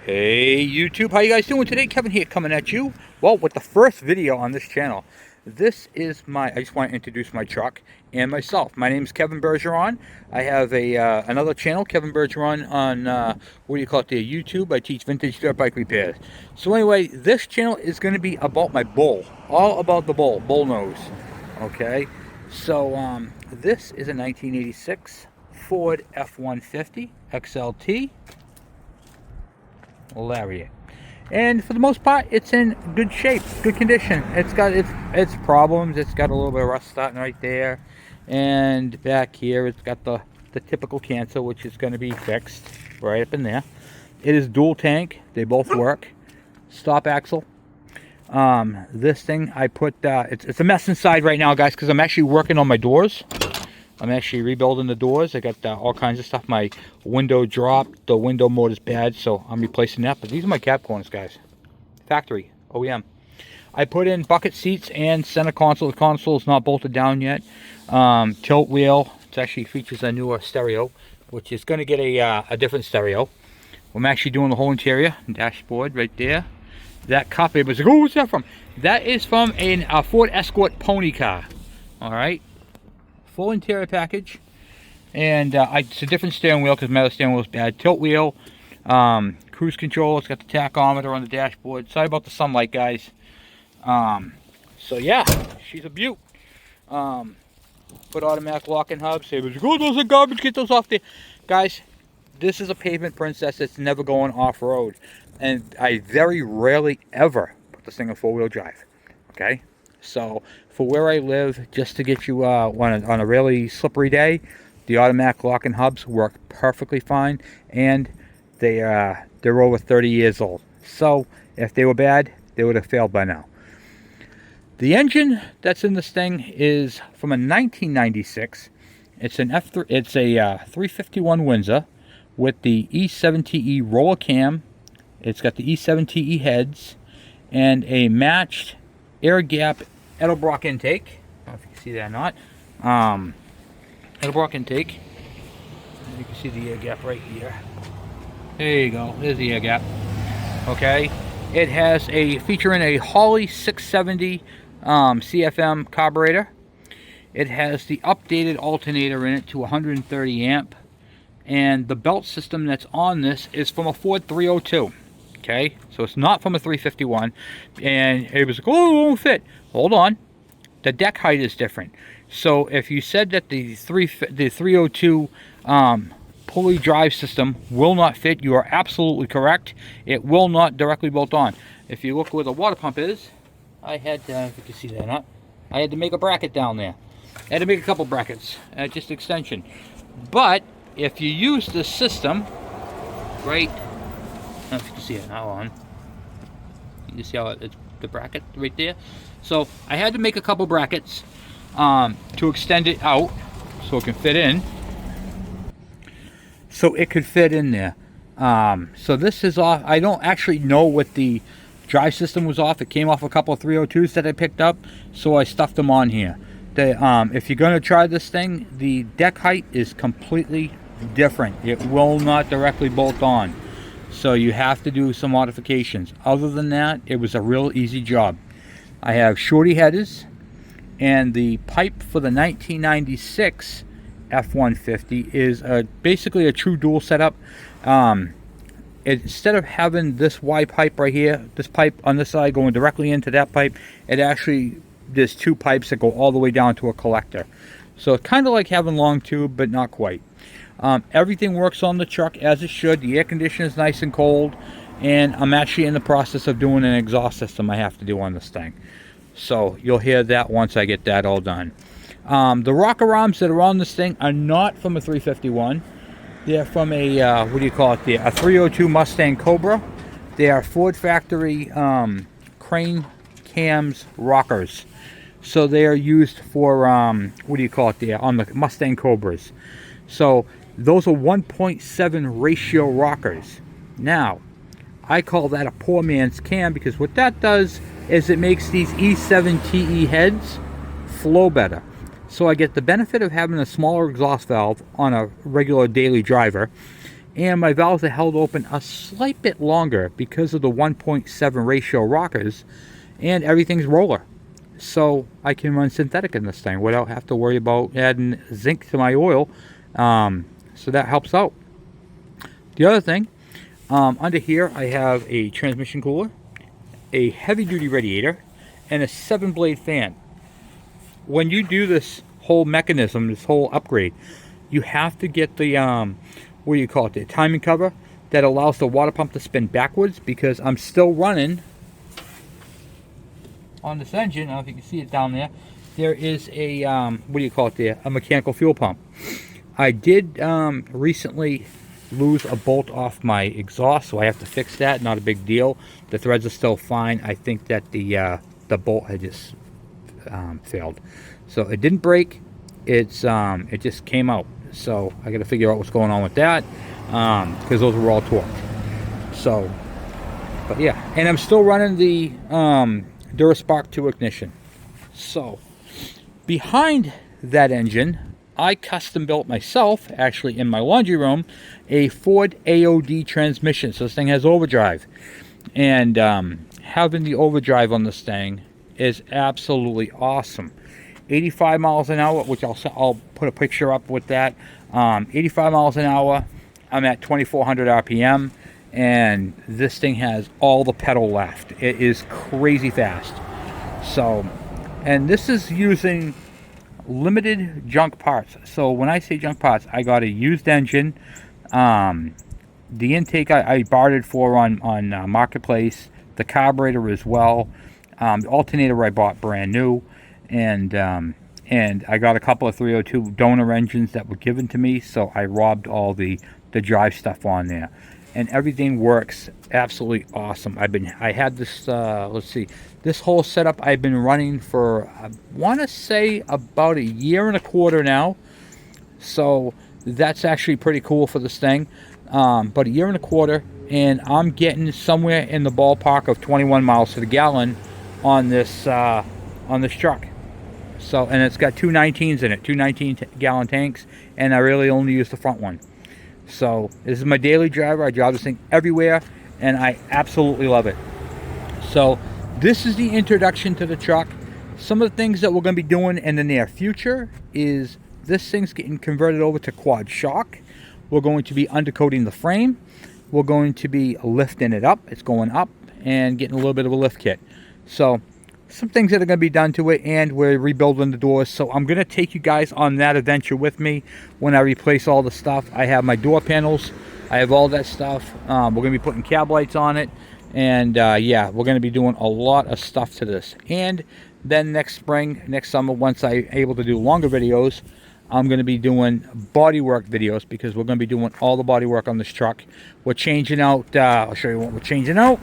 Hey YouTube, how you guys doing today? Kevin here coming at you, well, with the first video on this channel. This is I just want to introduce my truck and myself. My name is Kevin Bergeron. I have another channel, Kevin Bergeron, on, YouTube. I teach vintage dirt bike repairs. So anyway, this channel is going to be about my bull. All about the bull nose. Okay, so this is a 1986 Ford F-150 XLT Lariat, and for the most part it's in good shape, good condition. It's got its problems. It's got a little bit of rust starting right there, and back here it's got the typical cancel, which is going to be fixed right up in there. It is dual tank, they both work. Stop axle. This thing I put it's a mess inside right now, guys, because I'm actually working on my doors. I'm actually rebuilding the doors. I got all kinds of stuff. My window dropped. The window motor is bad, so I'm replacing that. But these are my cap corners, guys. Factory, OEM. I put in bucket seats and center console. The console is not bolted down yet. Tilt wheel. It actually features a newer stereo, which is going to get a different stereo. I'm actually doing the whole interior. Dashboard right there. That cup, it was like, oh, what's that from? That is from a Ford Escort pony car. All right. Full interior package, and it's a different steering wheel because my other steering wheel is bad. Tilt wheel, cruise control. It's got the tachometer on the dashboard. Sorry about the sunlight, guys. So yeah, she's a beaut. Put automatic locking hubs. Say, oh, those are garbage. Get those off there, guys. This is a pavement princess. It's never going off road, and I very rarely ever put this thing in four-wheel drive. Okay. So for where I live, just to get you on a really slippery day, the automatic locking hubs work perfectly fine, and they're over 30 years old. So if they were bad, they would have failed by now. The engine that's in this thing is from a 1996. It's a 351 Windsor with the E7TE roller cam. It's got the E7TE heads and a matched air gap Edelbrock intake. I don't know if you can see that or not. Edelbrock intake. You can see the air gap right here. There you go. There's the air gap. Okay. It has featuring a Holley 670 CFM carburetor. It has the updated alternator in it to 130 amp. And the belt system that's on this is from a Ford 302. Okay, so it's not from a 351, and it was like, oh, it won't fit. Hold on, the deck height is different. So if you said that the 302 pulley drive system will not fit, you are absolutely correct. It will not directly bolt on. If you look where the water pump is, I had if you can see that or not, I had to make a bracket down there. I had to make a couple brackets, just extension. But if you use the system, right. I don't know if you can see it now on. You can see how it's the bracket right there. So I had to make a couple brackets to extend it out so it can fit in. So it could fit in there. So this is off. I don't actually know what the drive system was off. It came off a couple of 302s that I picked up, so I stuffed them on here. If you're going to try this thing, the deck height is completely different. It will not directly bolt on. So you have to do some modifications. Other than that, it was a real easy job. I have shorty headers, and the pipe for the 1996 F-150 is basically a true dual setup. Instead of having this Y pipe right here, this pipe on this side going directly into that pipe, there's two pipes that go all the way down to a collector. So it's kind of like having long tube, but not quite. Everything works on the truck as it should. The air conditioner is nice and cold, and I'm actually in the process of doing an exhaust system I have to do on this thing. So you'll hear that once I get that all done. The rocker arms that are on this thing are not from a 351. They're from a, a 302 Mustang Cobra. They are Ford factory crane cams rockers. So they are used for, on the Mustang Cobras. So those are 1.7 ratio rockers. Now, I call that a poor man's cam, because what that does is it makes these E7TE heads flow better. So I get the benefit of having a smaller exhaust valve on a regular daily driver, and my valves are held open a slight bit longer because of the 1.7 ratio rockers, and everything's roller. So I can run synthetic in this thing without have to worry about adding zinc to my oil. So that helps out. The other thing, under here I have a transmission cooler, a heavy duty radiator, and a 7-blade fan. When you do this whole mechanism, this whole upgrade, you have to get the what do you call it, the timing cover that allows the water pump to spin backwards, because I'm still running on this engine. I don't know if you can see it down there. There is a what do you call it there, a mechanical fuel pump. I did recently lose a bolt off my exhaust, so I have to fix that. Not a big deal. The threads are still fine. I think that the bolt had just failed, so it didn't break. It just came out. So I got to figure out what's going on with that, because those were all torqued. So, but yeah, and I'm still running the Duraspark 2 ignition. So behind that engine, I custom built myself, actually in my laundry room, a Ford AOD transmission. So this thing has overdrive, and having the overdrive on this thing is absolutely awesome. 85 miles an hour, which I'll put a picture up with that. 85 miles an hour. I'm at 2400 RPM, and this thing has all the pedal left. It is crazy fast. So, and this is using limited junk parts. So when I say junk parts, I got a used engine. The intake I bartered for on Marketplace. The carburetor as well. The alternator I bought brand new. And I got a couple of 302 donor engines that were given to me, so I robbed all the drive stuff on there, and everything works absolutely awesome. I had this let's see, this whole setup I've been running for, I want to say, about 1.25 years now. So that's actually pretty cool for this thing. But 1.25 years, and I'm getting somewhere in the ballpark of 21 miles to the gallon on this truck. So, and it's got two 19s in it, two 19-gallon tanks, and I really only use the front one. So this is my daily driver. I drive this thing everywhere, and I absolutely love it. So this is the introduction to the truck. Some of the things that we're going to be doing in the near future is this thing's getting converted over to quad shock. We're going to be undercoating the frame. We're going to be lifting it up. It's going up and getting a little bit of a lift kit. So some things that are going to be done to it, and we're rebuilding the doors. So I'm going to take you guys on that adventure with me when I replace all the stuff. I have my door panels. I have all that stuff. We're going to be putting cab lights on it. And yeah, we're going to be doing a lot of stuff to this. And then next spring, next summer, once I'm able to do longer videos, I'm going to be doing bodywork videos, because we're going to be doing all the bodywork on this truck. We're changing out, I'll show you what we're changing out.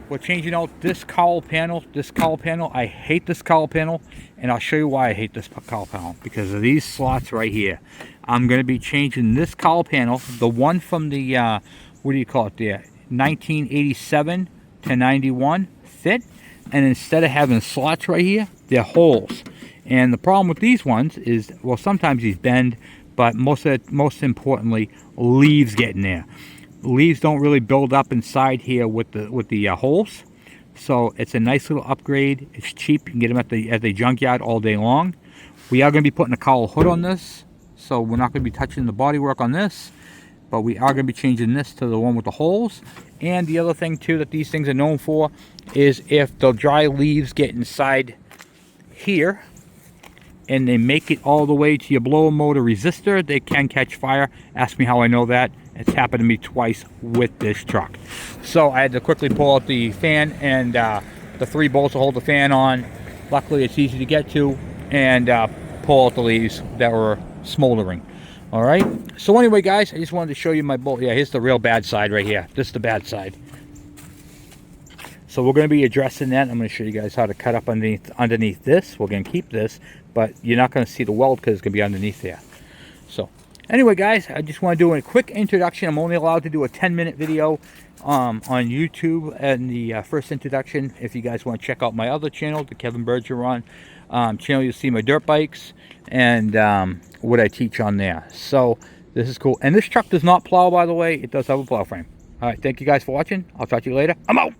We're changing out this cowl panel. This cowl panel, I hate this cowl panel, and I'll show you why I hate this cowl panel. Because of these slots right here. I'm going to be changing this cowl panel, the one from the, what do you call it there, 1987 to 91 fit, and instead of having slots right here, they're holes. And the problem with these ones is, well, sometimes these bend, but most importantly, leaves get in there. Leaves don't really build up inside here with the holes, so it's a nice little upgrade. It's cheap. You can get them at the junkyard all day long. We are going to be putting a cowl hood on this, so we're not going to be touching the bodywork on this, but we are going to be changing this to the one with the holes. And the other thing too that these things are known for is if the dry leaves get inside here and they make it all the way to your blower motor resistor, they can catch fire. Ask me how I know that. It's happened to me twice with this truck. So I had to quickly pull out the fan, and the 3 bolts to hold the fan on. Luckily it's easy to get to, and pull out the leaves that were smoldering. All right, so anyway guys, I just wanted to show you my bolt. Yeah, here's the real bad side right here. This is the bad side. So we're going to be addressing that. I'm going to show you guys how to cut up underneath this. We're going to keep this, but you're not going to see the weld because it's going to be underneath there. So anyway guys, I just want to do a quick introduction. I'm only allowed to do a 10-minute video on YouTube and the first introduction. If you guys want to check out my other channel, the Kevin Bergeron channel, you'll see my dirt bikes and what I teach on there. So This is cool. And this truck does not plow, by the way. It does have a plow frame. All right, thank you guys for watching. I'll talk to you later. I'm out.